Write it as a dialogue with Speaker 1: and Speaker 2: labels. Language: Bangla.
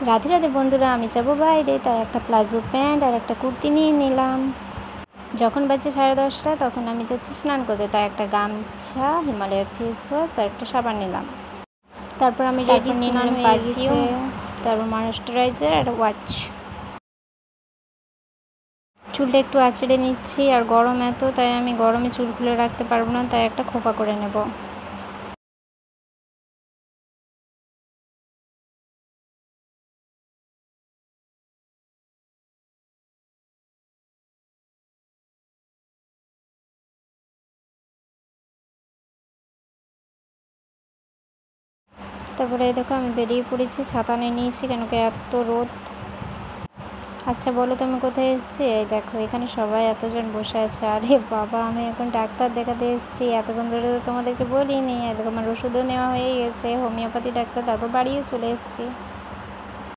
Speaker 1: রাধে রাধে বন্ধুরা, আমি যাবো বাইরে, তাই একটা প্লাজো প্যান্ট আর একটা কুর্তি নিয়ে নিলাম। যখন বাজে 10:30 তখন আমি যাচ্ছি স্নান করতে, তাই একটা গামছা, হিমালয় ফেস ওয়াশ আর একটা সাবান নিলাম। তারপর আমি রেডি, স্নান হয়ে গেছে। তারপর ময়েশ্চারাইজার আর ওয়াচ। চুলটা একটু আঁচড়ে নিচ্ছি, আর গরম এত, তাই আমি গরমে চুল খুলে রাখতে পারবো না, তাই একটা খোপা করে নেব। তারপরে এই দেখো আমি বেরিয়ে পড়েছি, ছাতা নিয়ে নিয়েছি, কেন কি এত রোদ। আচ্ছা বলো তুমি কোথায় এসেছি? এই দেখো এখানে সবাই এতজন বসে আছে। আরে বাবা, আমি এখন ডাক্তার দেখাতে এসেছি, এতক্ষণ ধরে তো তোমাদেরকে বলিনি। দেখো আমার ওষুধও নেওয়া হয়ে গেছে, হোমিওপ্যাথি ডাক্তার, তারপর বাড়িও চলে এসেছি।